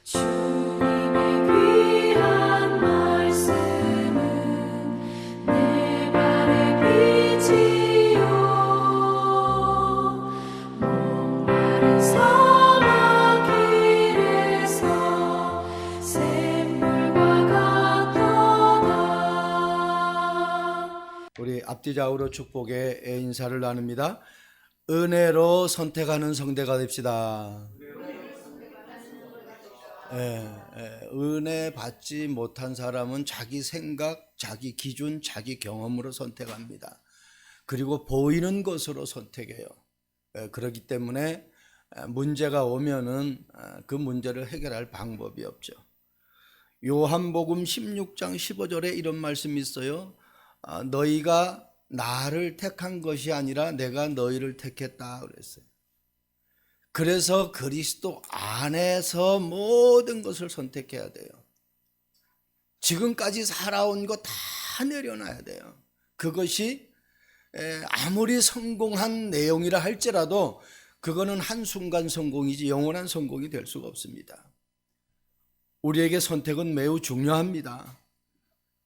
주님의 귀한 말씀은 내 발의 빛이요 목마른 사막 길에서 샘물과 같도다. 우리 앞뒤좌우로 축복의 인사를 나눕니다. 은혜로 선택하는 성대가 됩시다. 은혜 받지 못한 사람은 자기 생각, 자기 기준, 자기 경험으로 선택합니다. 그리고 보이는 것으로 선택해요. 그렇기 때문에 문제가 오면은 그 문제를 해결할 방법이 없죠. 요한복음 16장 15절에 이런 말씀이 있어요. 너희가 나를 택한 것이 아니라 내가 너희를 택했다 그랬어요. 그래서 그리스도 안에서 모든 것을 선택해야 돼요. 지금까지 살아온 거 다 내려놔야 돼요. 그것이 아무리 성공한 내용이라 할지라도 그거는 한순간 성공이지 영원한 성공이 될 수가 없습니다. 우리에게 선택은 매우 중요합니다.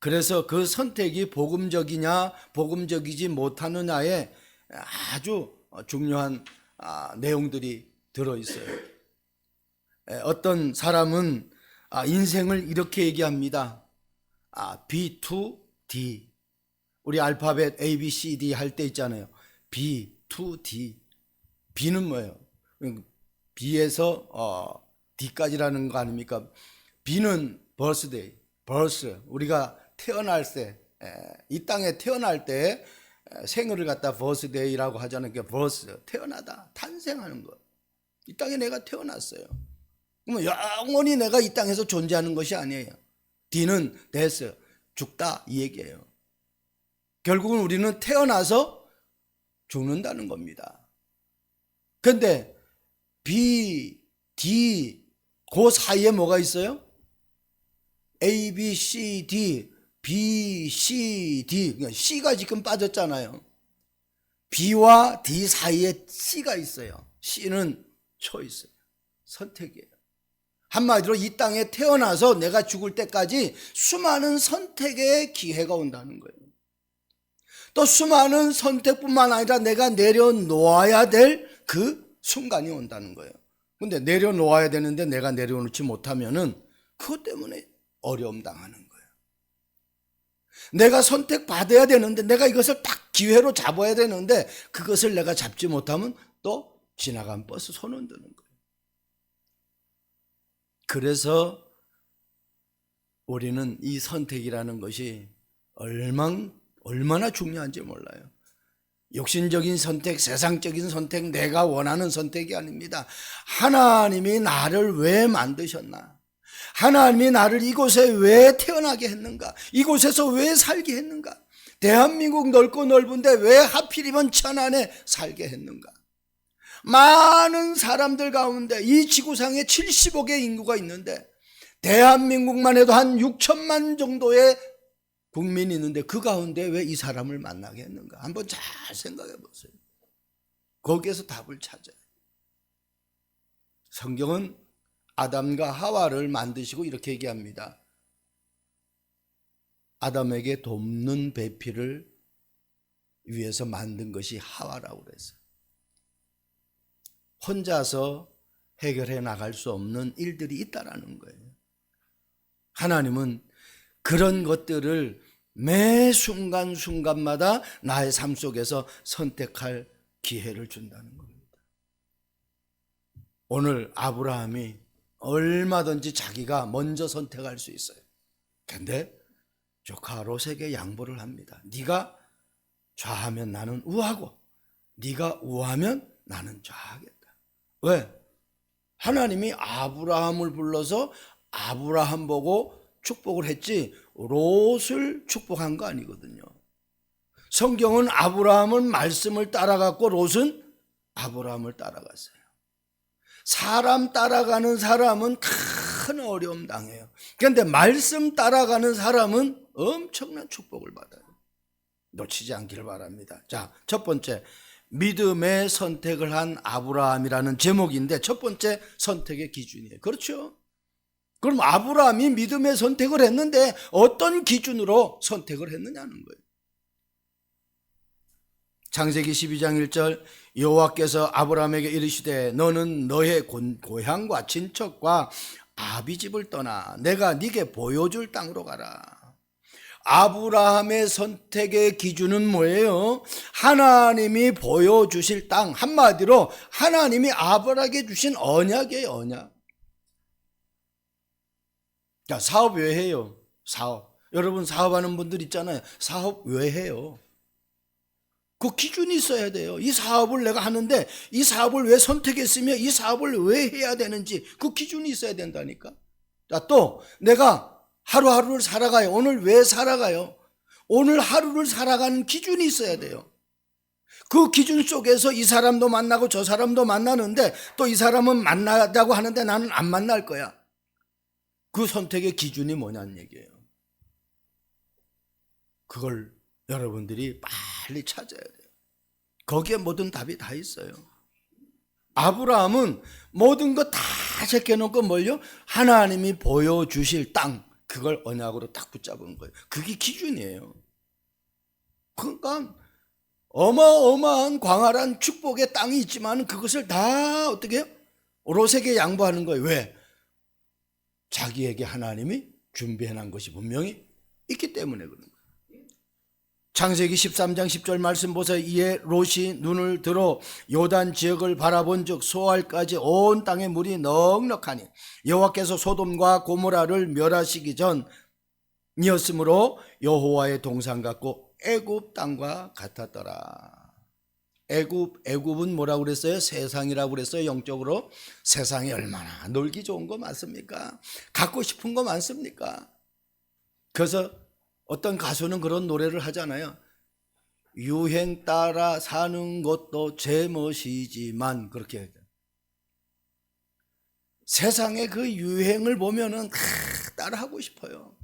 그래서 그 선택이 복음적이냐 복음적이지 못하느냐에 아주 중요한 내용들이 들어있어요. 어떤 사람은 인생을 이렇게 얘기합니다. B to D. 우리 알파벳 A, B, C, D 할 때 있잖아요. B to D. B는 뭐예요? B에서 D까지라는 거 아닙니까? B는 birthday, birth. 우리가 태어날 때, 이 땅에 태어날 때 생일을 갖다 birthday라고 하잖아요. 그러니까 birth, 태어나다, 탄생하는 것. 이 땅에 내가 태어났어요. 그러면 영원히 내가 이 땅에서 존재하는 것이 아니에요. D는 death, 죽다 이 얘기예요. 결국은 우리는 태어나서 죽는다는 겁니다. 그런데 B, D 그 사이에 뭐가 있어요? A, B, C, D, B, C, D. 그러니까 C가 지금 빠졌잖아요. B와 D 사이에 C가 있어요. C는 초이스예요. 선택이에요. 한마디로 이 땅에 태어나서 내가 죽을 때까지 수많은 선택의 기회가 온다는 거예요. 또 수많은 선택뿐만 아니라 내가 내려놓아야 될 그 순간이 온다는 거예요. 근데 내려놓아야 되는데 내가 내려놓지 못하면은 그것 때문에 어려움 당하는 거예요. 내가 선택받아야 되는데 내가 이것을 딱 기회로 잡아야 되는데 그것을 내가 잡지 못하면 또 지나간 버스 손 흔드는 거예요. 그래서 우리는 이 선택이라는 것이 얼마나 중요한지 몰라요. 욕심적인 선택, 세상적인 선택, 내가 원하는 선택이 아닙니다. 하나님이 나를 왜 만드셨나? 하나님이 나를 이곳에 왜 태어나게 했는가? 이곳에서 왜 살게 했는가? 대한민국 넓고 넓은데 왜 하필이면 천안에 살게 했는가? 많은 사람들 가운데 이 지구상에 70억의 인구가 있는데 대한민국만 해도 한 6천만 정도의 국민이 있는데 그 가운데 왜 이 사람을 만나게 했는가? 한번 잘 생각해 보세요. 거기에서 답을 찾아요. 성경은 아담과 하와를 만드시고 이렇게 얘기합니다. 아담에게 돕는 배필을 위해서 만든 것이 하와라고 그랬어요. 혼자서 해결해 나갈 수 없는 일들이 있다라는 거예요. 하나님은 그런 것들을 매 순간순간마다 나의 삶 속에서 선택할 기회를 준다는 겁니다. 오늘 아브라함이 얼마든지 자기가 먼저 선택할 수 있어요. 근데 조카 롯에게 양보를 합니다. 네가 좌하면 나는 우하고 네가 우하면 나는 좌하겠다. 왜? 하나님이 아브라함을 불러서 아브라함 보고 축복을 했지 롯을 축복한 거 아니거든요. 성경은 아브라함은 말씀을 따라갔고 롯은 아브라함을 따라갔어요. 사람 따라가는 사람은 큰 어려움 당해요. 그런데 말씀 따라가는 사람은 엄청난 축복을 받아요. 놓치지 않기를 바랍니다. 자, 첫 번째, 믿음의 선택을 한 아브라함이라는 제목인데 첫 번째 선택의 기준이에요. 그렇죠? 그럼 아브라함이 믿음의 선택을 했는데 어떤 기준으로 선택을 했느냐는 거예요. 창세기 12장 1절 여호와께서 아브라함에게 이르시되 너는 너의 고향과 친척과 아비집을 떠나 내가 네게 보여줄 땅으로 가라. 아브라함의 선택의 기준은 뭐예요? 하나님이 보여주실 땅, 한마디로 하나님이 아브라함에게 주신 언약이에요. 언약. 자, 사업 왜 해요? 사업. 여러분 사업하는 분들 있잖아요. 사업 왜 해요? 그 기준이 있어야 돼요. 이 사업을 내가 하는데 이 사업을 왜 선택했으며 이 사업을 왜 해야 되는지 그 기준이 있어야 된다니까. 자, 또 내가 하루하루를 살아가요. 오늘 왜 살아가요? 오늘 하루를 살아가는 기준이 있어야 돼요. 그 기준 속에서 이 사람도 만나고 저 사람도 만나는데 또 이 사람은 만나자고 하는데 나는 안 만날 거야. 그 선택의 기준이 뭐냐는 얘기예요. 그걸 여러분들이 빨리 찾아야 돼요. 거기에 모든 답이 다 있어요. 아브라함은 모든 거 다 제껴놓고 뭘요? 하나님이 보여주실 땅, 그걸 언약으로 딱 붙잡은 거예요. 그게 기준이에요. 그러니까 어마어마한 광활한 축복의 땅이 있지만 그것을 다 어떻게 해요? 롯에게 양보하는 거예요. 왜? 자기에게 하나님이 준비해놓은 것이 분명히 있기 때문에 그런 거예요. 창세기 13장 10절 말씀 보세요. 이에 롯이 눈을 들어 요단 지역을 바라본 즉 소알까지 온 땅에 물이 넉넉하니 여호와께서 소돔과 고모라를 멸하시기 전이었으므로 여호와의 동산 같고 애굽 땅과 같았더라. 애굽은 뭐라고 그랬어요? 세상이라고 그랬어요. 영적으로. 세상이 얼마나 놀기 좋은 거 많습니까? 갖고 싶은 거 많습니까? 그래서 어떤 가수는 그런 노래를 하잖아요. 유행 따라 사는 것도 제멋이지만, 그렇게 세상의 그 유행을 보면은 따라하고 싶어요.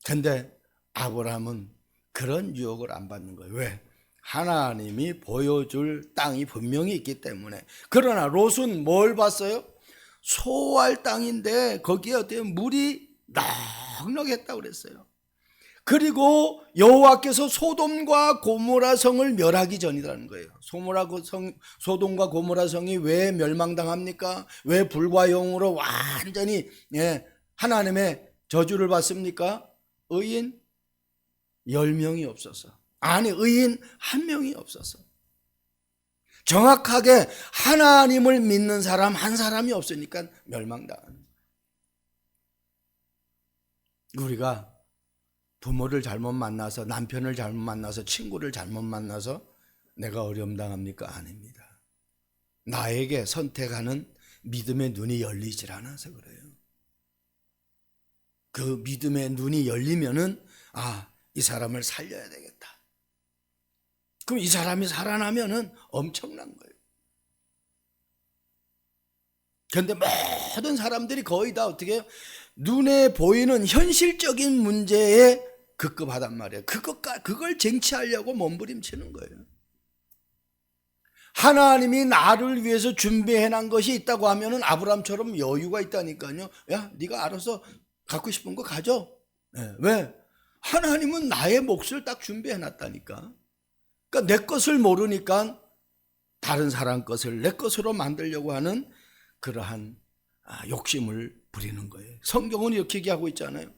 근데 아브라함은 그런 유혹을 안 받는 거예요. 왜? 하나님이 보여줄 땅이 분명히 있기 때문에. 그러나 롯은 뭘 봤어요? 소알 땅인데 거기에 어떻게 물이 넉넉했다고 그랬어요. 그리고 여호와께서 소돔과 고모라 성을 멸하기 전이라는 거예요. 소돔과 고모라 성이 왜 멸망당합니까? 왜 불과 영으로 완전히 하나님의 저주를 받습니까? 의인 10명이 없어서. 아니, 의인 1명이 없어서. 정확하게 하나님을 믿는 사람 한 사람이 없으니까 멸망당하는. 우리가 부모를 잘못 만나서, 남편을 잘못 만나서, 친구를 잘못 만나서 내가 어려움 당합니까? 아닙니다. 나에게 선택하는 믿음의 눈이 열리질 않아서 그래요. 그 믿음의 눈이 열리면은 이 사람을 살려야 되겠다. 그럼 이 사람이 살아나면은 엄청난 거예요. 그런데 모든 사람들이 거의 다 어떻게 해요? 눈에 보이는 현실적인 문제에 급급하단 말이에요. 그걸 쟁취하려고 몸부림치는 거예요. 하나님이 나를 위해서 준비해놓은 것이 있다고 하면은 아브라함처럼 여유가 있다니까요. 야, 네가 알아서 갖고 싶은 거 가져. 왜? 하나님은 나의 몫을 딱 준비해놨다니까. 그러니까 내 것을 모르니까 다른 사람 것을 내 것으로 만들려고 하는 그러한 욕심을 부리는 거예요. 성경은 이렇게 얘기하고 있잖아요.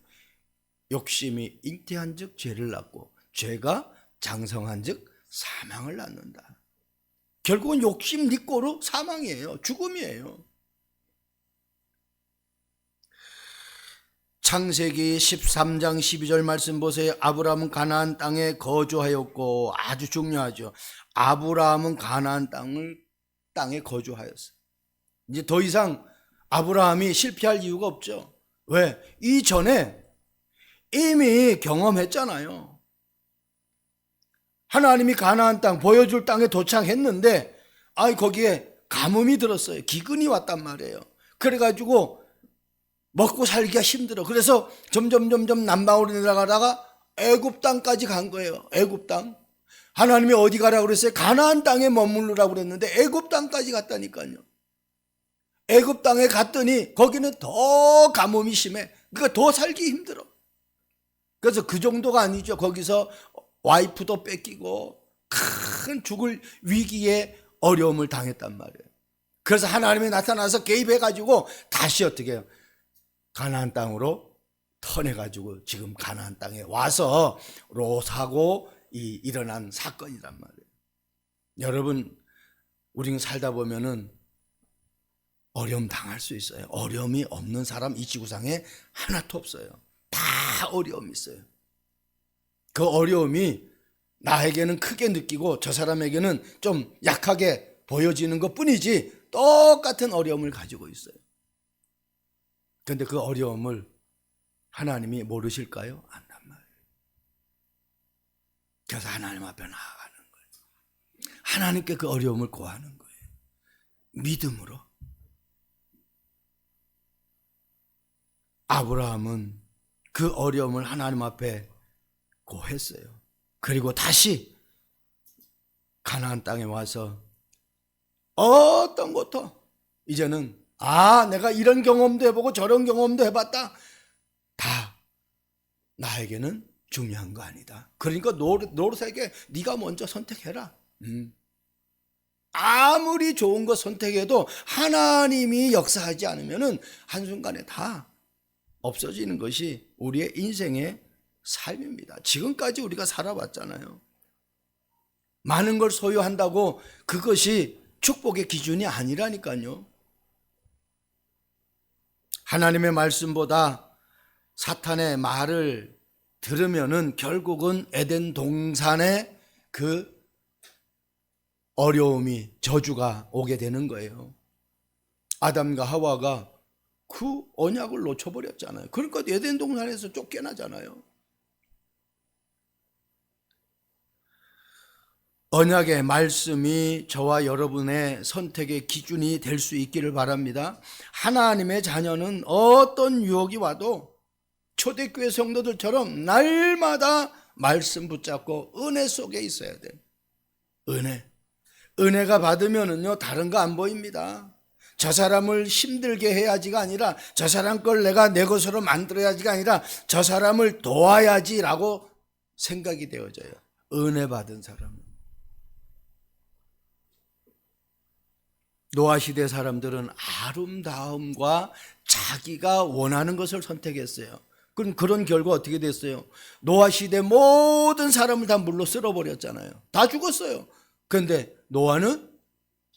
욕심이 잉태한 즉 죄를 낳고 죄가 장성한 즉 사망을 낳는다. 결국은 욕심 네 거로 사망이에요. 죽음이에요. 창세기 13장 12절 말씀 보세요. 아브라함은 가나안 땅에 거주하였고, 아주 중요하죠. 아브라함은 가나안 땅에 거주하였어요. 이제 더 이상 아브라함이 실패할 이유가 없죠. 왜? 이전에 이미 경험했잖아요. 하나님이 가나안 땅, 보여줄 땅에 도착했는데 거기에 가뭄이 들었어요. 기근이 왔단 말이에요. 그래가지고 먹고 살기가 힘들어. 그래서 점점 남방으로 내려가다가 애굽 땅까지 간 거예요. 애굽 땅. 하나님이 어디 가라고 그랬어요? 가나안 땅에 머무르라고 그랬는데 애굽 땅까지 갔다니까요. 애굽 땅에 갔더니 거기는 더 가뭄이 심해. 그러니까 더 살기 힘들어. 그래서 그 정도가 아니죠. 거기서 와이프도 뺏기고 큰 죽을 위기에 어려움을 당했단 말이에요. 그래서 하나님이 나타나서 개입해가지고 다시 어떻게 해요? 가나안 땅으로 터내가지고 지금 가나안 땅에 와서 롯하고 일어난 사건이란 말이에요. 여러분, 우리는 살다 보면은 어려움 당할 수 있어요. 어려움이 없는 사람 이 지구상에 하나도 없어요. 다 어려움이 있어요. 그 어려움이 나에게는 크게 느끼고 저 사람에게는 좀 약하게 보여지는 것 뿐이지 똑같은 어려움을 가지고 있어요. 그런데 그 어려움을 하나님이 모르실까요? 안단 말이에요. 그래서 하나님 앞에 나아가는 거예요. 하나님께 그 어려움을 고하는 거예요. 믿음으로. 아브라함은 그 어려움을 하나님 앞에 고했어요. 그리고 다시 가나안 땅에 와서 어떤 것도 이제는 내가 이런 경험도 해보고 저런 경험도 해봤다. 다 나에게는 중요한 거 아니다. 그러니까 롯에게 네가 먼저 선택해라. 아무리 좋은 거 선택해도 하나님이 역사하지 않으면은 한순간에 다 없어지는 것이 우리의 인생의 삶입니다. 지금까지 우리가 살아왔잖아요. 많은 걸 소유한다고 그것이 축복의 기준이 아니라니까요. 하나님의 말씀보다 사탄의 말을 들으면은 결국은 에덴 동산의 그 어려움이, 저주가 오게 되는 거예요. 아담과 하와가 그 언약을 놓쳐버렸잖아요. 그러니까 에덴 동산에서 쫓겨나잖아요. 언약의 말씀이 저와 여러분의 선택의 기준이 될 수 있기를 바랍니다. 하나님의 자녀는 어떤 유혹이 와도 초대교회 성도들처럼 날마다 말씀 붙잡고 은혜 속에 있어야 돼요. 은혜가 받으면은요, 다른 거 안 보입니다. 저 사람을 힘들게 해야지가 아니라, 저 사람 걸 내가 내 것으로 만들어야지가 아니라, 저 사람을 도와야지라고 생각이 되어져요. 은혜 받은 사람은. 노아 시대 사람들은 아름다움과 자기가 원하는 것을 선택했어요. 그럼 그런 결과 어떻게 됐어요? 노아 시대 모든 사람을 다 물로 쓸어버렸잖아요. 다 죽었어요. 그런데 노아는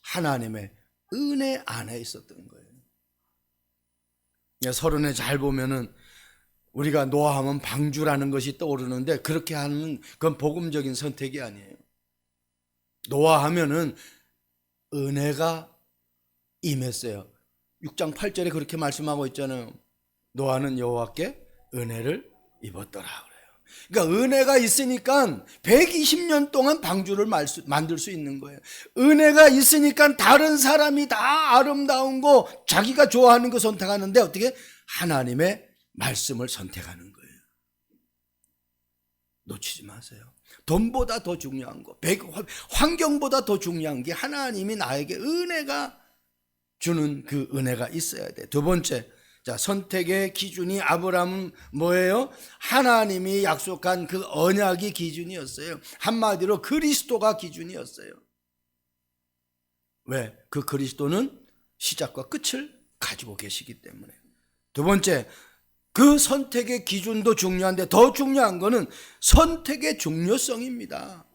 하나님의 은혜 안에 있었던 거예요. 서론에 잘 보면은 우리가 노아하면 방주라는 것이 떠오르는데, 그렇게 하는 그건 복음적인 선택이 아니에요. 노아하면은 은혜가 임했어요. 6장 8절에 그렇게 말씀하고 있잖아요. 노아는 여호와께 은혜를 입었더라 그래요. 그러니까 은혜가 있으니까 120년 동안 방주를 만들 수 있는 거예요. 은혜가 있으니까 다른 사람이 다 아름다운 거, 자기가 좋아하는 거 선택하는데 어떻게? 하나님의 말씀을 선택하는 거예요. 놓치지 마세요. 돈보다 더 중요한 거, 환경보다 더 중요한 게 하나님이 나에게 은혜가 주는 그 은혜가 있어야 돼. 두 번째, 자, 선택의 기준이 아브라함은 뭐예요? 하나님이 약속한 그 언약이 기준이었어요. 한마디로 그리스도가 기준이었어요. 왜? 그 그리스도는 시작과 끝을 가지고 계시기 때문에. 두 번째, 그 선택의 기준도 중요한데 더 중요한 거는 선택의 중요성입니다.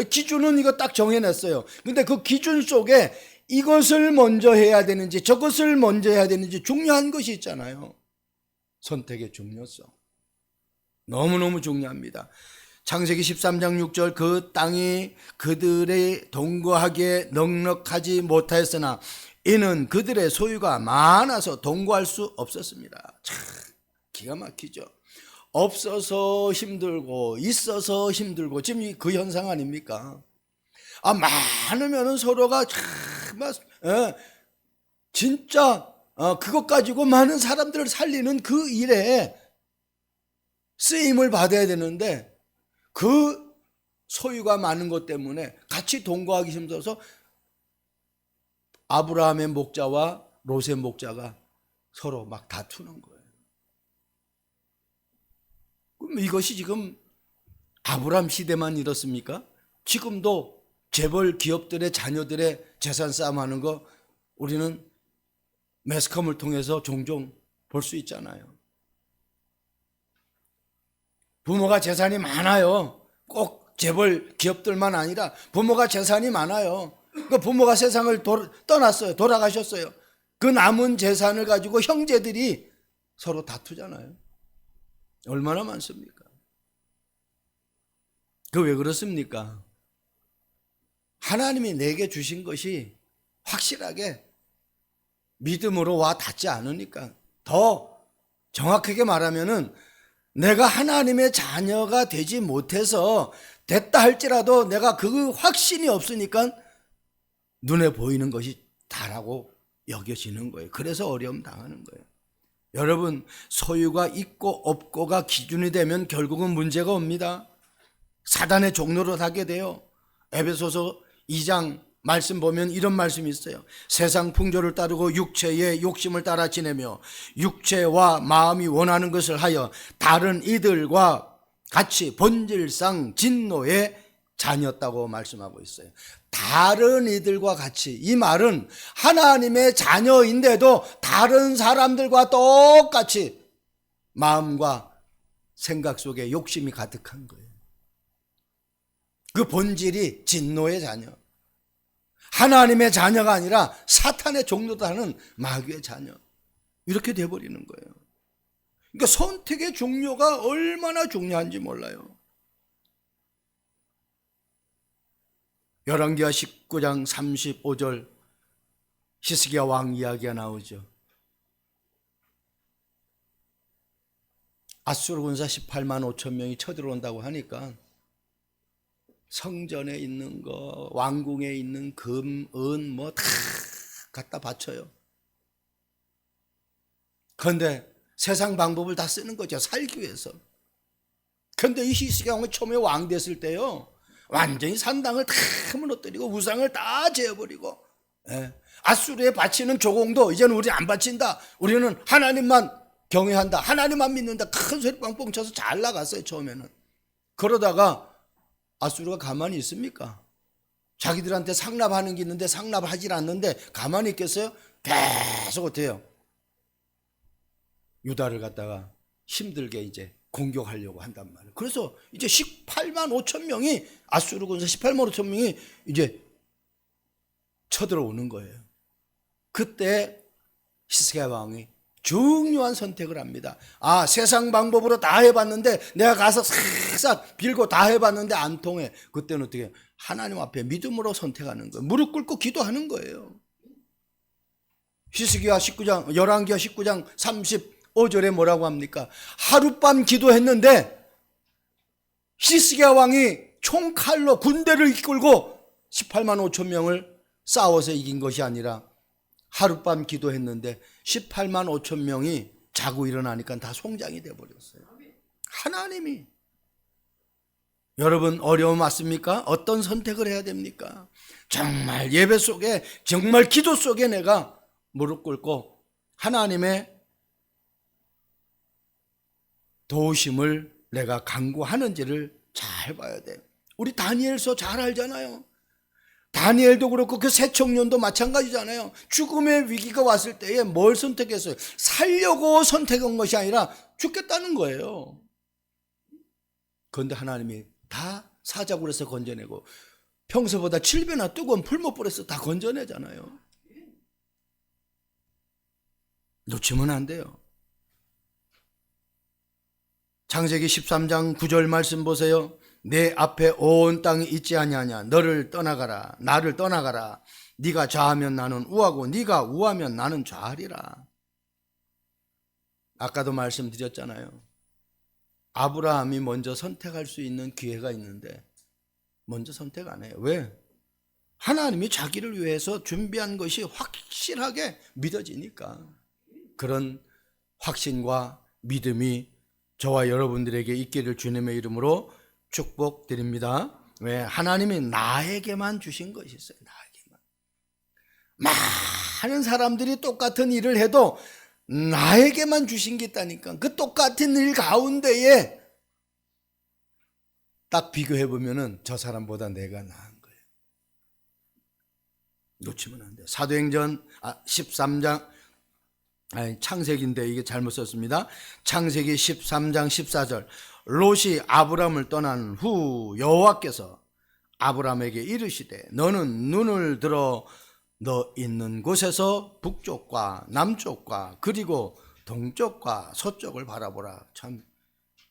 기준은 이거 딱 정해냈어요. 근데 그 기준 속에 이것을 먼저 해야 되는지 저것을 먼저 해야 되는지 중요한 것이 있잖아요. 선택의 중요성. 너무너무 중요합니다. 창세기 13장 6절, 그 땅이 그들의 동거하기에 넉넉하지 못하였으나 이는 그들의 소유가 많아서 동거할 수 없었습니다. 참 기가 막히죠. 없어서 힘들고 있어서 힘들고, 지금 그 현상 아닙니까? 많으면 서로가 정말 진짜 그것 가지고 많은 사람들을 살리는 그 일에 쓰임을 받아야 되는데, 그 소유가 많은 것 때문에 같이 동거하기 힘들어서 아브라함의 목자와 롯의 목자가 서로 막 다투는 거예요. 그럼 이것이 지금 아브람 시대만 이렇습니까? 지금도 재벌 기업들의 자녀들의 재산 싸움하는 거 우리는 매스컴을 통해서 종종 볼 수 있잖아요. 부모가 재산이 많아요. 꼭 재벌 기업들만 아니라 부모가 재산이 많아요. 그 부모가 세상을 떠났어요. 돌아가셨어요. 그 남은 재산을 가지고 형제들이 서로 다투잖아요. 얼마나 많습니까? 그 왜 그렇습니까? 하나님이 내게 주신 것이 확실하게 믿음으로 와 닿지 않으니까. 더 정확하게 말하면은 내가 하나님의 자녀가 되지 못해서 됐다 할지라도 내가 그 확신이 없으니까 눈에 보이는 것이 다라고 여겨지는 거예요. 그래서 어려움 당하는 거예요. 여러분, 소유가 있고 없고가 기준이 되면 결국은 문제가 옵니다. 사단의 종로로 하게 돼요. 에베소서 2장 말씀 보면 이런 말씀이 있어요. 세상 풍조를 따르고 육체의 욕심을 따라 지내며 육체와 마음이 원하는 것을 하여 다른 이들과 같이 본질상 진노의 자녀였다고 말씀하고 있어요. 다른 이들과 같이, 이 말은 하나님의 자녀인데도 다른 사람들과 똑같이 마음과 생각 속에 욕심이 가득한 거예요. 그 본질이 진노의 자녀, 하나님의 자녀가 아니라 사탄의 종로도 하는 마귀의 자녀, 이렇게 돼버리는 거예요. 그러니까 선택의 종료가 얼마나 중요한지 몰라요. 열왕기하 19장 35절 히스기야 왕 이야기가 나오죠. 아수르 군사 18만 5천 명이 쳐들어온다고 하니까 성전에 있는 거, 왕궁에 있는 금, 은 뭐 다 갖다 바쳐요. 그런데 세상 방법을 다 쓰는 거죠. 살기 위해서. 그런데 이 히스기야 왕이 처음에 왕 됐을 때요, 완전히 산당을 다 무너뜨리고 우상을 다 재어버리고, 아수르에 바치는 조공도 이제는 우리 안 바친다. 우리는 하나님만 경외한다. 하나님만 믿는다. 큰 소리 뻥뻥 쳐서 잘 나갔어요, 처음에는. 그러다가 아수르가 가만히 있습니까? 자기들한테 상납하는 게 있는데 상납하지 않는데 가만히 있겠어요? 계속 어때요? 유다를 갖다가 힘들게 이제 공격하려고 한단 말이에요. 그래서 이제 18만 5천 명이, 아수르 군사 18만 5천 명이 이제 쳐들어오는 거예요. 그때 히스기야 왕이 중요한 선택을 합니다. 아, 세상 방법으로 다 해봤는데, 내가 가서 싹싹 빌고 다 해봤는데 안 통해. 그때는 어떻게 하나님 앞에 믿음으로 선택하는 거예요. 무릎 꿇고 기도하는 거예요. 히스기야 19장, 열왕기하 19장 35절에 뭐라고 합니까? 하룻밤 기도했는데 히스기야 왕이 총칼로 군대를 이끌고 18만 5천 명을 싸워서 이긴 것이 아니라 하룻밤 기도했는데 18만 5천 명이 자고 일어나니까 다 송장이 되어버렸어요. 하나님이. 여러분, 어려움 왔습니까? 어떤 선택을 해야 됩니까? 정말 예배 속에, 정말 기도 속에 내가 무릎 꿇고 하나님의 도우심을 내가 간구하는지를 잘 봐야 돼. 우리 다니엘서 잘 알잖아요. 다니엘도 그렇고 그 새 청년도 마찬가지잖아요. 죽음의 위기가 왔을 때에 뭘 선택했어요? 살려고 선택한 것이 아니라 죽겠다는 거예요. 그런데 하나님이 다 사자굴에서 건져내고 평소보다 7배나 뜨거운 풀못불에서 다 건져내잖아요. 놓치면 안 돼요. 창세기 13장 9절 말씀 보세요. 내 앞에 온 땅이 있지 아니하냐. 너를 떠나가라. 나를 떠나가라. 네가 좌하면 나는 우하고 네가 우하면 나는 좌하리라. 아까도 말씀드렸잖아요. 아브라함이 먼저 선택할 수 있는 기회가 있는데 먼저 선택 안 해요. 왜? 하나님이 자기를 위해서 준비한 것이 확실하게 믿어지니까. 그런 확신과 믿음이 저와 여러분들에게 있기를 주님의 이름으로 축복드립니다. 왜? 하나님이 나에게만 주신 것이 있어요. 나에게만. 많은 사람들이 똑같은 일을 해도 나에게만 주신 게 있다니까. 그 똑같은 일 가운데에 딱 비교해 보면은 저 사람보다 내가 나은 거예요. 놓치면 안 돼요. 사도행전 13장 창세기인데 이게 잘못 썼습니다. 창세기 13장 14절. 롯이 아브람을 떠난 후 여호와께서 아브람에게 이르시되 너는 눈을 들어 너 있는 곳에서 북쪽과 남쪽과 그리고 동쪽과 서쪽을 바라보라. 참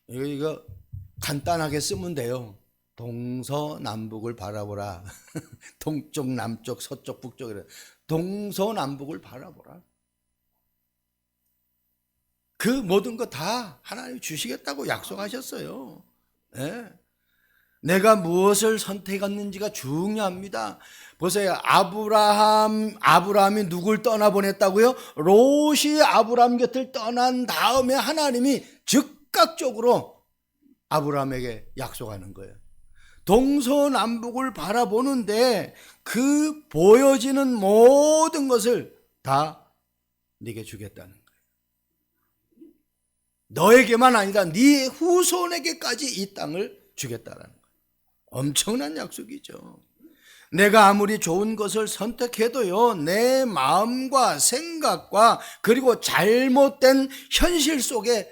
이거 간단하게 쓰면 돼요. 동서남북을 바라보라. 동쪽 남쪽 서쪽 북쪽 이래. 동서남북을 바라보라. 그 모든 거 다 하나님 주시겠다고 약속하셨어요. 네. 내가 무엇을 선택했는지가 중요합니다. 보세요. 아브라함이 누굴 떠나보냈다고요? 롯이 아브라함 곁을 떠난 다음에 하나님이 즉각적으로 아브라함에게 약속하는 거예요. 동서남북을 바라보는데 그 보여지는 모든 것을 다 네게 주겠다는 거예요. 너에게만 아니라 네 후손에게까지 이 땅을 주겠다라는 거예요. 엄청난 약속이죠. 내가 아무리 좋은 것을 선택해도요, 내 마음과 생각과 그리고 잘못된 현실 속에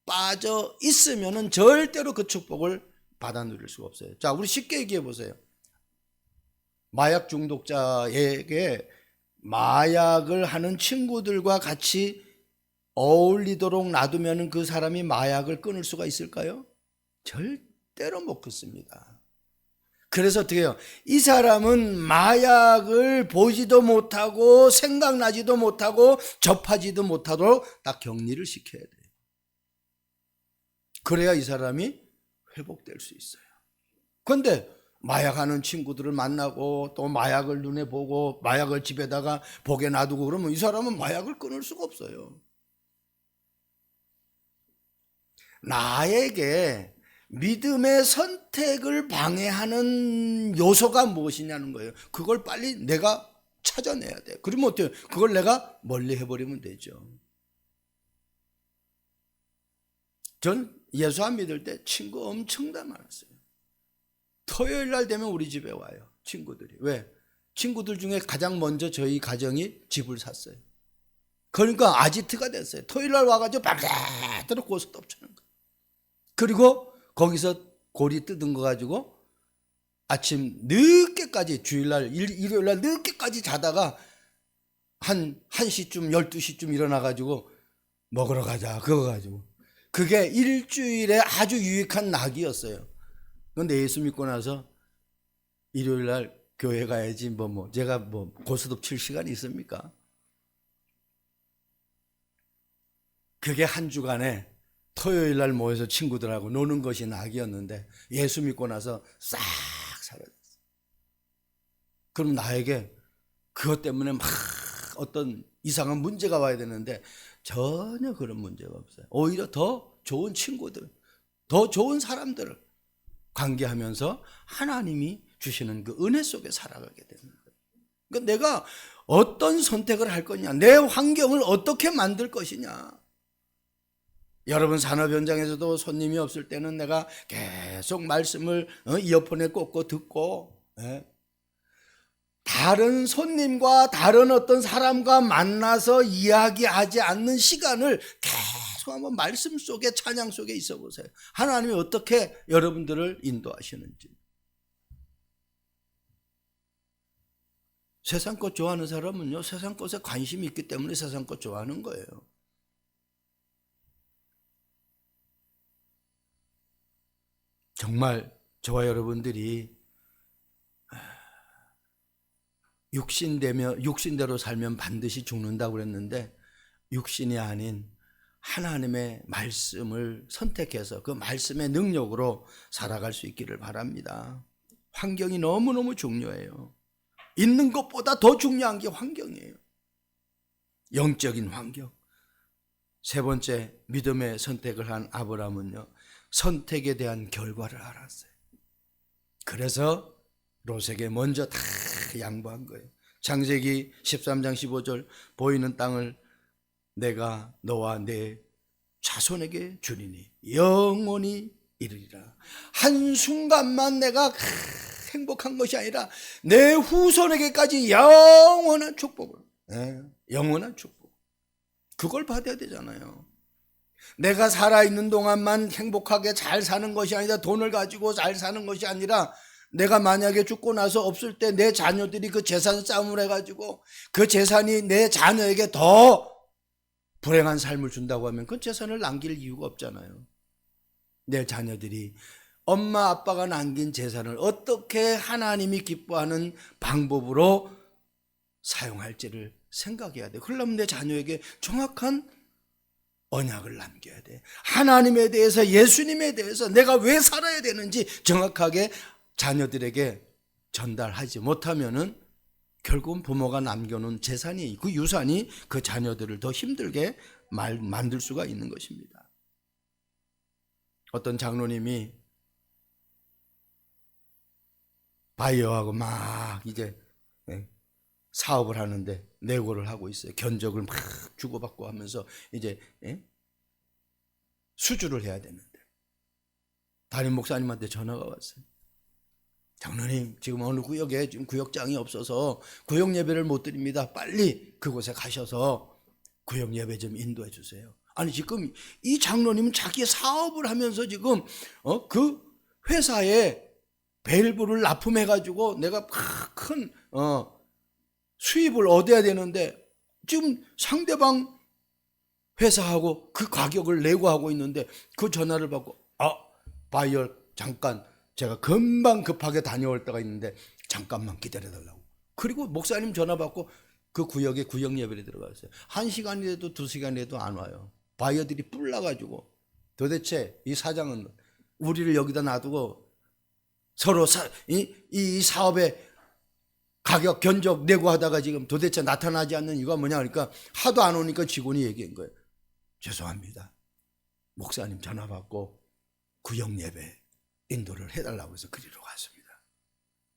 빠져 있으면은 절대로 그 축복을 받아 누릴 수가 없어요. 자, 우리 쉽게 얘기해 보세요. 마약 중독자에게 마약을 하는 친구들과 같이 어울리도록 놔두면 그 사람이 마약을 끊을 수가 있을까요? 절대로 못 끊습니다. 그래서 어떻게 해요? 이 사람은 마약을 보지도 못하고 생각나지도 못하고 접하지도 못하도록 딱 격리를 시켜야 돼요. 그래야 이 사람이 회복될 수 있어요. 그런데 마약하는 친구들을 만나고 또 마약을 눈에 보고 마약을 집에다가 보게 놔두고 그러면 이 사람은 마약을 끊을 수가 없어요. 나에게 믿음의 선택을 방해하는 요소가 무엇이냐는 거예요. 그걸 빨리 내가 찾아내야 돼. 그러면 어때요? 그걸 내가 멀리 해버리면 되죠. 전 예수 안 믿을 때 친구 엄청 다 많았어요. 토요일 날 되면 우리 집에 와요. 친구들이. 왜? 친구들 중에 가장 먼저 저희 가정이 집을 샀어요. 그러니까 아지트가 됐어요. 토요일 날 와가지고 밤새도록 고스톱 치는 거예요. 그리고 거기서 고리 뜯은 거 가지고 아침 늦게까지 주일날 일요일날 늦게까지 자다가 한 1시쯤 12시쯤 일어나가지고 먹으러 가자 그거 가지고 그게 일주일에 아주 유익한 낙이었어요. 그런데 예수 믿고 나서 일요일날 교회 가야지 제가 고스톱 칠 시간이 있습니까? 그게 한 주간에 토요일 날 모여서 친구들하고 노는 것이 낙이었는데 예수 믿고 나서 싹 사라졌어요. 그럼 나에게 그것 때문에 막 어떤 이상한 문제가 와야 되는데 전혀 그런 문제가 없어요. 오히려 더 좋은 친구들, 더 좋은 사람들을 관계하면서 하나님이 주시는 그 은혜 속에 살아가게 되는 거예요. 그러니까 내가 어떤 선택을 할 거냐, 내 환경을 어떻게 만들 것이냐. 여러분 산업 현장에서도 손님이 없을 때는 내가 계속 말씀을 이어폰에 꽂고 듣고 다른 손님과 다른 어떤 사람과 만나서 이야기하지 않는 시간을 계속 한번 말씀 속에 찬양 속에 있어 보세요. 하나님이 어떻게 여러분들을 인도하시는지. 세상 것 좋아하는 사람은요, 세상 것에 관심이 있기 때문에 세상 것 좋아하는 거예요. 정말 저와 여러분들이 육신대로 살면 반드시 죽는다고 그랬는데 육신이 아닌 하나님의 말씀을 선택해서 그 말씀의 능력으로 살아갈 수 있기를 바랍니다. 환경이 너무너무 중요해요. 있는 것보다 더 중요한 게 환경이에요. 영적인 환경. 세 번째, 믿음의 선택을 한 아브라함은요, 선택에 대한 결과를 알았어요. 그래서 롯에게 먼저 다 양보한 거예요. 창세기 13장 15절 보이는 땅을 내가 너와 내 자손에게 주리니 영원히 이르리라. 한순간만 내가 행복한 것이 아니라 내 후손에게까지 영원한 축복을, 영원한 축복, 그걸 받아야 되잖아요. 내가 살아있는 동안만 행복하게 잘 사는 것이 아니라 돈을 가지고 잘 사는 것이 아니라 내가 만약에 죽고 나서 없을 때 내 자녀들이 그 재산 싸움을 해가지고 그 재산이 내 자녀에게 더 불행한 삶을 준다고 하면 그 재산을 남길 이유가 없잖아요. 내 자녀들이 엄마 아빠가 남긴 재산을 어떻게 하나님이 기뻐하는 방법으로 사용할지를 생각해야 돼. 그러려면 내 자녀에게 정확한 언약을 남겨야 돼. 하나님에 대해서, 예수님에 대해서 내가 왜 살아야 되는지 정확하게 자녀들에게 전달하지 못하면은 결국은 부모가 남겨놓은 재산이, 그 유산이 그 자녀들을 더 힘들게 만들 수가 있는 것입니다. 어떤 장로님이 바이어하고 막 이제 사업을 하는데 내고를 하고 있어요. 견적을 막 주고받고 하면서 이제 수주를 해야 되는데 담임 목사님한테 전화가 왔어요. 장로님, 지금 어느 구역에 지금 구역장이 없어서 구역 예배를 못 드립니다. 빨리 그곳에 가셔서 구역 예배 좀 인도해 주세요. 아니, 지금 이 장로님은 자기 사업을 하면서 지금 그 회사에 밸브를 납품해 가지고 내가 큰 수입을 얻어야 되는데 지금 상대방 회사하고 그 가격을 내고 하고 있는데 그 전화를 받고, 바이어 잠깐 제가 금방 급하게 다녀올 때가 있는데 잠깐만 기다려달라고. 그리고 목사님 전화 받고 그 구역에 구역 예배를 들어갔어요. 1시간이라도 2시간이라도 안 와요. 바이어들이 뿔나가지고 도대체 이 사장은 우리를 여기다 놔두고 서로 이 사업에 가격 견적 내고 하다가 지금 도대체 나타나지 않는 이유가 뭐냐 그러니까 하도 안 오니까 직원이 얘기한 거예요. 죄송합니다. 목사님 전화 받고 구역 예배 인도를 해달라고 해서 그리로 갔습니다.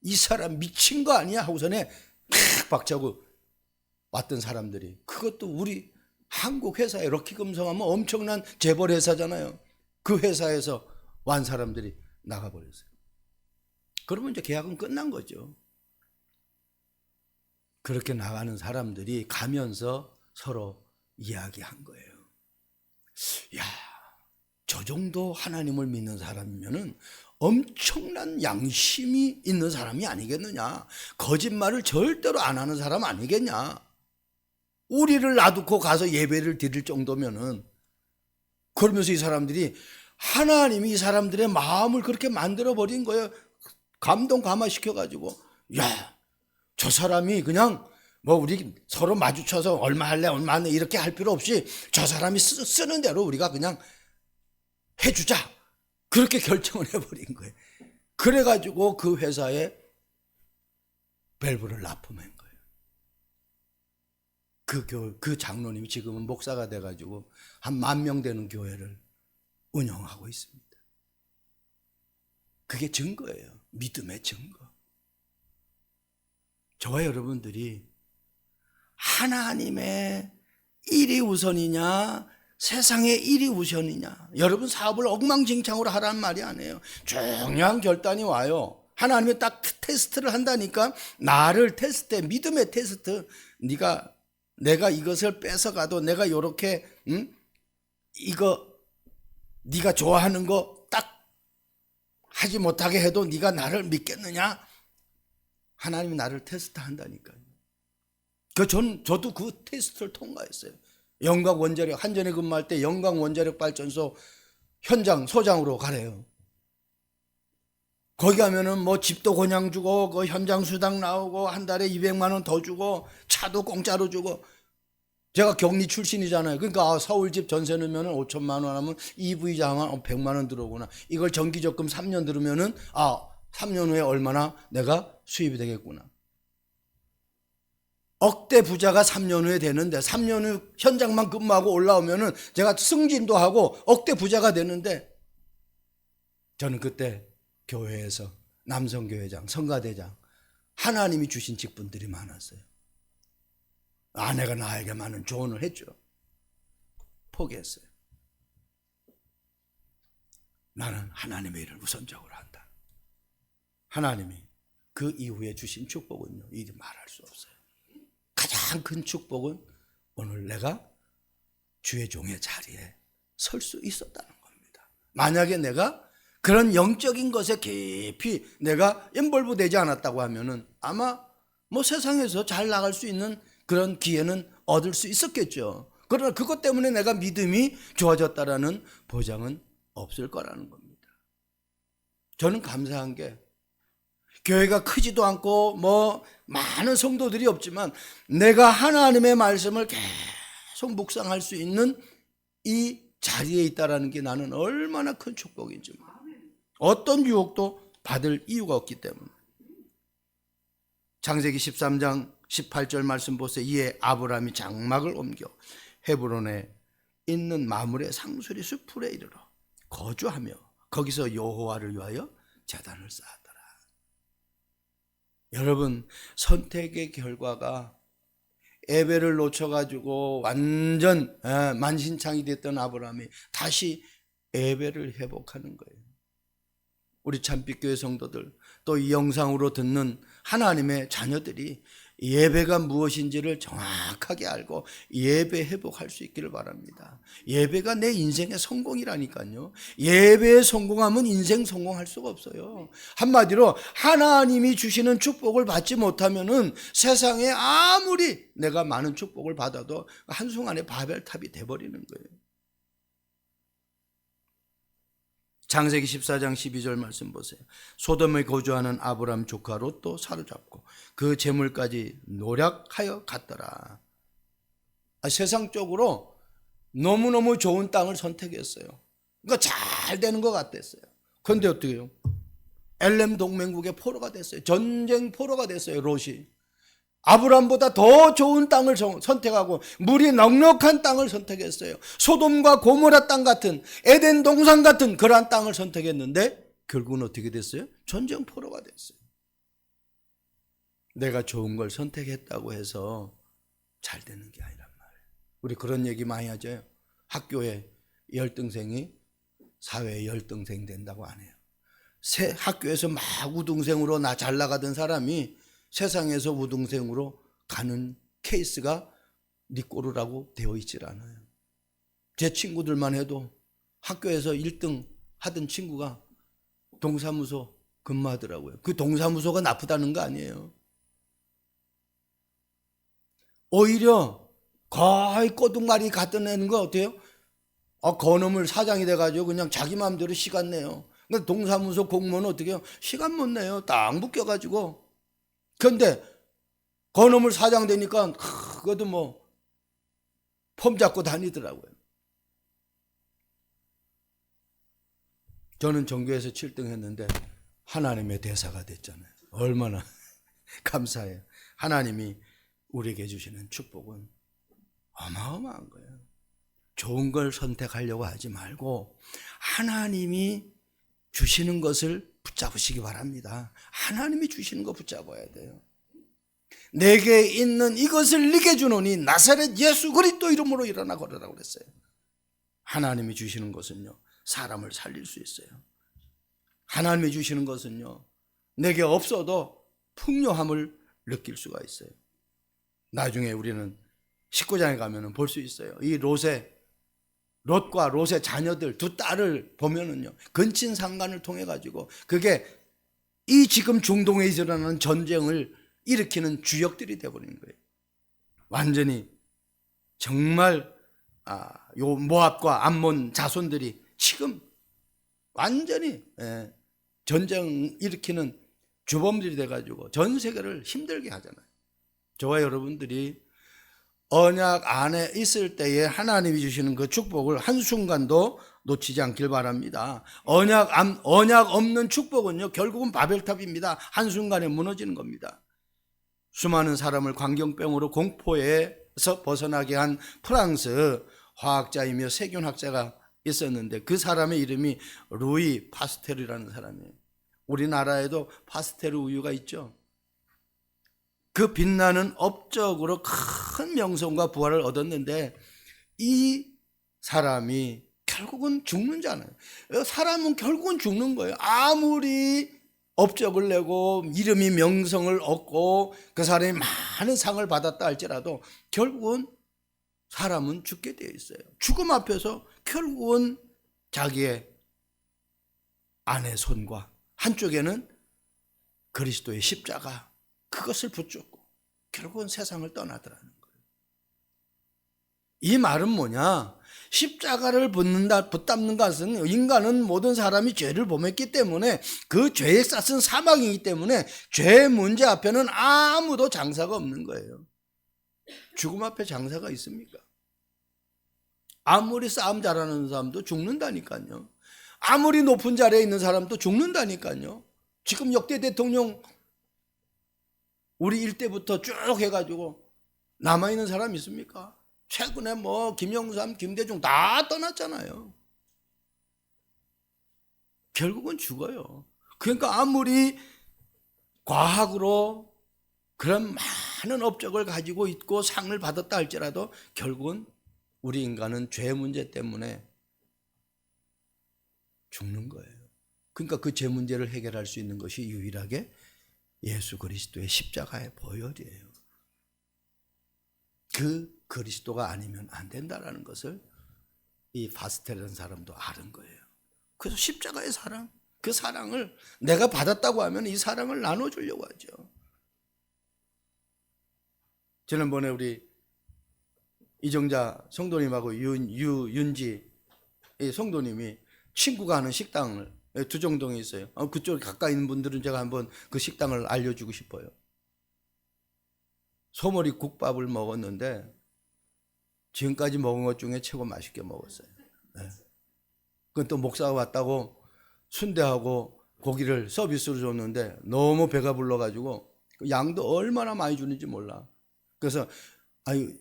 이 사람 미친 거 아니야 하고서는 팍 박차고 왔던 사람들이, 그것도 우리 한국 회사에 럭키금성하면 엄청난 재벌 회사잖아요. 그 회사에서 완 사람들이 나가버렸어요. 그러면 이제 계약은 끝난 거죠. 그렇게 나가는 사람들이 가면서 서로 이야기한 거예요. 야, 저 정도 하나님을 믿는 사람이면은 엄청난 양심이 있는 사람이 아니겠느냐. 거짓말을 절대로 안 하는 사람 아니겠냐. 우리를 놔두고 가서 예배를 드릴 정도면은. 그러면서 이 사람들이, 하나님이 이 사람들의 마음을 그렇게 만들어 버린 거예요. 감동 감화시켜가지고, 야, 저 사람이 그냥 뭐 우리 서로 마주쳐서 얼마 할래 얼마 안 해 이렇게 할 필요 없이 저 사람이 쓰는 대로 우리가 그냥 해주자, 그렇게 결정을 해버린 거예요. 그래가지고 그 회사에 밸브를 납품한 거예요. 그 장로님이 지금은 목사가 돼가지고 한 10,000명 되는 교회를 운영하고 있습니다. 그게 증거예요. 믿음의 증거. 저와 여러분들이 하나님의 일이 우선이냐 세상의 일이 우선이냐, 여러분 사업을 엉망진창으로 하라는 말이 아니에요. 중요한 결단이 와요. 하나님이 딱 테스트를 한다니까. 나를 테스트해. 믿음의 테스트. 내가 이것을 뺏어가도 내가 요렇게 이거 네가 좋아하는 거 딱 하지 못하게 해도 네가 나를 믿겠느냐. 하나님이 나를 테스트한다니까요. 저도 그 테스트를 통과했어요. 영광 원자력, 한전에 근무할 때 영광 원자력 발전소 현장 소장으로 가래요. 거기 가면은 뭐 집도 그냥 주고 그 현장 수당 나오고 한 달에 200만 원 더 주고 차도 공짜로 주고. 제가 경리 출신이잖아요. 그러니까 서울 집 전세 넣으면 5천만 원 하면 EV자 하면 100만 원 들어오구나. 이걸 정기 적금 3년 들으면은 3년 후에 얼마나 내가 수입이 되겠구나. 억대 부자가 3년 후에 되는데 3년 후 현장만 근무하고 올라오면은 제가 승진도 하고 억대 부자가 되는데, 저는 그때 교회에서 남성교회장, 성가대장, 하나님이 주신 직분들이 많았어요. 아내가 나에게 많은 조언을 했죠. 포기했어요. 나는 하나님의 일을 우선적으로 한다. 하나님이 그 이후에 주신 축복은요, 이제 말할 수 없어요. 가장 큰 축복은 오늘 내가 주의 종의 자리에 설 수 있었다는 겁니다. 만약에 내가 그런 영적인 것에 깊이 내가 인볼브 되지 않았다고 하면은 아마 뭐 세상에서 잘 나갈 수 있는 그런 기회는 얻을 수 있었겠죠. 그러나 그것 때문에 내가 믿음이 좋아졌다라는 보장은 없을 거라는 겁니다. 저는 감사한 게 교회가 크지도 않고 뭐 많은 성도들이 없지만 내가 하나님의 말씀을 계속 묵상할 수 있는 이 자리에 있다라는 게 나는 얼마나 큰 축복인지, 어떤 유혹도 받을 이유가 없기 때문에. 창세기 13장 18절 말씀 보세요. 이에 아브라함이 장막을 옮겨 헤브론에 있는 마므레 상수리 숲에 이르러 거주하며 거기서 여호와를 위하여 제단을 쌓았더라. 여러분, 선택의 결과가 에벨을 놓쳐가지고 완전 만신창이 됐던 아브라함이 다시 에벨을 회복하는 거예요. 우리 참빛교회 성도들, 또 이 영상으로 듣는 하나님의 자녀들이 예배가 무엇인지를 정확하게 알고 예배 회복할 수 있기를 바랍니다. 예배가 내 인생의 성공이라니까요. 예배에 성공하면 인생 성공할 수가 없어요. 한마디로 하나님이 주시는 축복을 받지 못하면은 세상에 아무리 내가 많은 축복을 받아도 한순간에 바벨탑이 돼버리는 거예요. 창세기 14장 12절 말씀 보세요. 소돔에 거주하는 아브람 조카 롯도 사로잡고 그 재물까지 노략하여 갔더라. 세상적으로 너무너무 좋은 땅을 선택했어요. 그러니까 잘 되는 것 같았어요. 그런데 어떻게 해요? 엘렘 동맹국의 포로가 됐어요. 전쟁 포로가 됐어요, 롯이. 아브람보다 더 좋은 땅을 선택하고 물이 넉넉한 땅을 선택했어요. 소돔과 고모라 땅 같은, 에덴 동산 같은 그러한 땅을 선택했는데 결국은 어떻게 됐어요? 전쟁 포로가 됐어요. 내가 좋은 걸 선택했다고 해서 잘 되는 게 아니란 말이에요. 우리 그런 얘기 많이 하죠. 학교에 열등생이 사회에 열등생 된다고 안 해요. 학교에서 막 우등생으로 잘 나가던 사람이 세상에서 우등생으로 가는 케이스가 네 꼬르라고 되어 있질 않아요. 제 친구들만 해도 학교에서 1등 하던 친구가 동사무소 근무하더라고요. 그 동사무소가 나쁘다는 거 아니에요. 오히려 거의 꼬둥말이 갔던 애는 거 어때요? 거놈을 사장이 돼가지고 그냥 자기 마음대로 시간 내요. 그러니까 동사무소 공무원은 어떻게 해요? 시간 못 내요. 딱 묶여가지고. 그런데 그놈을 사장 되니까 그것도 뭐 폼 잡고 다니더라고요. 저는 전교에서 7등 했는데 하나님의 대사가 됐잖아요. 얼마나 감사해요. 하나님이 우리에게 주시는 축복은 어마어마한 거예요. 좋은 걸 선택하려고 하지 말고 하나님이 주시는 것을 붙잡으시기 바랍니다. 하나님이 주시는 거 붙잡아야 돼요. 내게 있는 이것을 네게 주노니 나사렛 예수 그리스도 이름으로 일어나 걸으라고 그랬어요. 하나님이 주시는 것은요, 사람을 살릴 수 있어요. 하나님이 주시는 것은요, 내게 없어도 풍요함을 느낄 수가 있어요. 나중에 우리는 19장에 가면 볼 수 있어요. 이 롯과 롯의 자녀들 두 딸을 보면은요, 근친 상간을 통해 가지고 그게 이 지금 중동에 일어나는 전쟁을 일으키는 주역들이 되어버리는 거예요. 완전히 정말 요 모압과 암몬 자손들이 지금 완전히 전쟁 일으키는 주범들이 돼가지고 전 세계를 힘들게 하잖아요. 저와 여러분들이 언약 안에 있을 때에 하나님이 주시는 그 축복을 한순간도 놓치지 않길 바랍니다. 언약 없는 축복은요, 결국은 바벨탑입니다. 한순간에 무너지는 겁니다. 수많은 사람을 광경병으로 공포에서 벗어나게 한 프랑스 화학자이며 세균학자가 있었는데 그 사람의 이름이 루이 파스테르라는 사람이에요. 우리나라에도 파스테르 우유가 있죠. 그 빛나는 업적으로 큰 명성과 부활을 얻었는데 이 사람이 결국은 죽는 자는, 사람은 결국은 죽는 거예요. 아무리 업적을 내고 이름이 명성을 얻고 그 사람이 많은 상을 받았다 할지라도 결국은 사람은 죽게 되어 있어요. 죽음 앞에서 결국은 자기의 안의 손과 한쪽에는 그리스도의 십자가, 그것을 붙잡고 결국은 세상을 떠나더라는 거예요. 이 말은 뭐냐? 십자가를 붙잡는 것은 인간은 모든 사람이 죄를 범했기 때문에 그 죄에 쌌은 사망이기 때문에 죄 문제 앞에는 아무도 장사가 없는 거예요. 죽음 앞에 장사가 있습니까? 아무리 싸움 잘하는 사람도 죽는다니까요. 아무리 높은 자리에 있는 사람도 죽는다니까요. 지금 역대 대통령 우리 일대부터 쭉 해가지고 남아있는 사람 있습니까? 최근에 뭐 김영삼, 김대중 다 떠났잖아요. 결국은 죽어요. 그러니까 아무리 과학으로 그런 많은 업적을 가지고 있고 상을 받았다 할지라도 결국은 우리 인간은 죄 문제 때문에 죽는 거예요. 그러니까 그 죄 문제를 해결할 수 있는 것이 유일하게 예수 그리스도의 십자가의 보혈이에요. 그 그리스도가 아니면 안 된다라는 것을 이 바스텔이라는 사람도 아는 거예요. 그래서 십자가의 사랑, 그 사랑을 내가 받았다고 하면 이 사랑을 나눠주려고 하죠. 지난번에 우리 이정자 성도님하고 윤지 성도님이 친구가 하는 식당을 두정동에 있어요. 그쪽 가까이 있는 분들은 제가 한번 그 식당을 알려주고 싶어요. 소머리 국밥을 먹었는데 지금까지 먹은 것 중에 최고 맛있게 먹었어요. 네. 그건 또 목사가 왔다고 순대하고 고기를 서비스로 줬는데 너무 배가 불러가지고 양도 얼마나 많이 주는지 몰라. 그래서 아유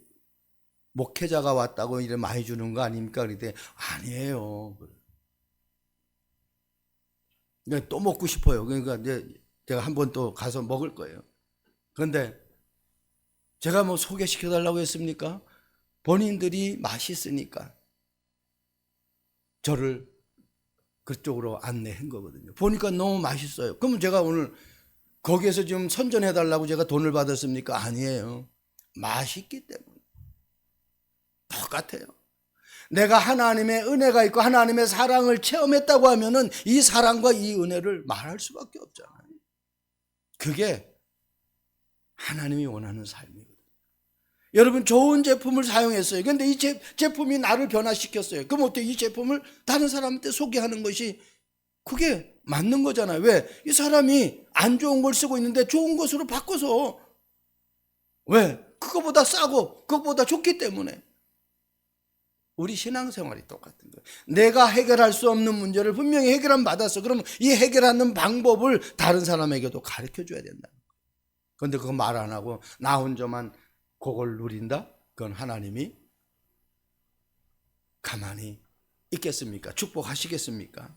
목회자가 왔다고 이래 많이 주는 거 아닙니까? 그랬더니 아니에요. 그러니까 또 먹고 싶어요. 그러니까 이제 제가 한번 또 가서 먹을 거예요. 그런데 제가 뭐 소개시켜 달라고 했습니까? 본인들이 맛있으니까 저를 그쪽으로 안내한 거거든요. 보니까 너무 맛있어요. 그러면 제가 오늘 거기에서 좀 선전해 달라고 제가 돈을 받았습니까? 아니에요. 맛있기 때문에. 똑같아요. 내가 하나님의 은혜가 있고 하나님의 사랑을 체험했다고 하면은 이 사랑과 이 은혜를 말할 수밖에 없잖아요. 그게 하나님이 원하는 삶이거든요. 여러분 좋은 제품을 사용했어요. 그런데 이 제품이 나를 변화시켰어요. 그럼 어떻게 이 제품을 다른 사람한테 소개하는 것이 그게 맞는 거잖아요. 왜? 이 사람이 안 좋은 걸 쓰고 있는데 좋은 것으로 바꿔서, 왜? 그거보다 싸고 그거보다 좋기 때문에. 우리 신앙생활이 똑같은 거예요. 내가 해결할 수 없는 문제를 분명히 해결하면 받았어. 그러면 이 해결하는 방법을 다른 사람에게도 가르쳐 줘야 된다. 그런데 그거 말 안 하고 나 혼자만 그걸 누린다? 그건 하나님이 가만히 있겠습니까? 축복하시겠습니까?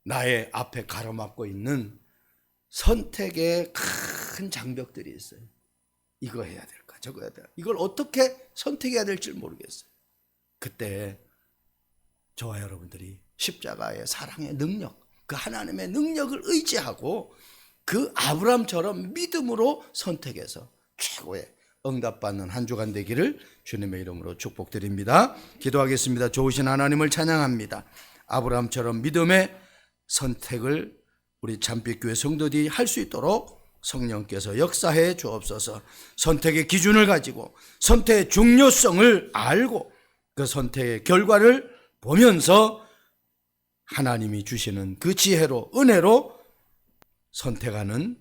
나의 앞에 가로막고 있는 선택의 큰 장벽들이 있어요. 이거 해야 될까? 저거 해야 될까? 이걸 어떻게 선택해야 될지 모르겠어요. 그때 저와 여러분들이 십자가의 사랑의 능력, 그 하나님의 능력을 의지하고 그 아브라함처럼 믿음으로 선택해서 최고의 응답받는 한 주간 되기를 주님의 이름으로 축복드립니다. 기도하겠습니다. 좋으신 하나님을 찬양합니다. 아브라함처럼 믿음의 선택을 우리 잠빛교회 성도들이 할 수 있도록 성령께서 역사해 주옵소서. 선택의 기준을 가지고 선택의 중요성을 알고 그 선택의 결과를 보면서 하나님이 주시는 그 지혜로 은혜로 선택하는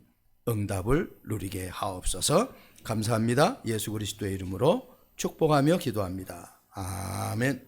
응답을 누리게 하옵소서. 감사합니다. 예수 그리스도의 이름으로 축복하며 기도합니다. 아멘.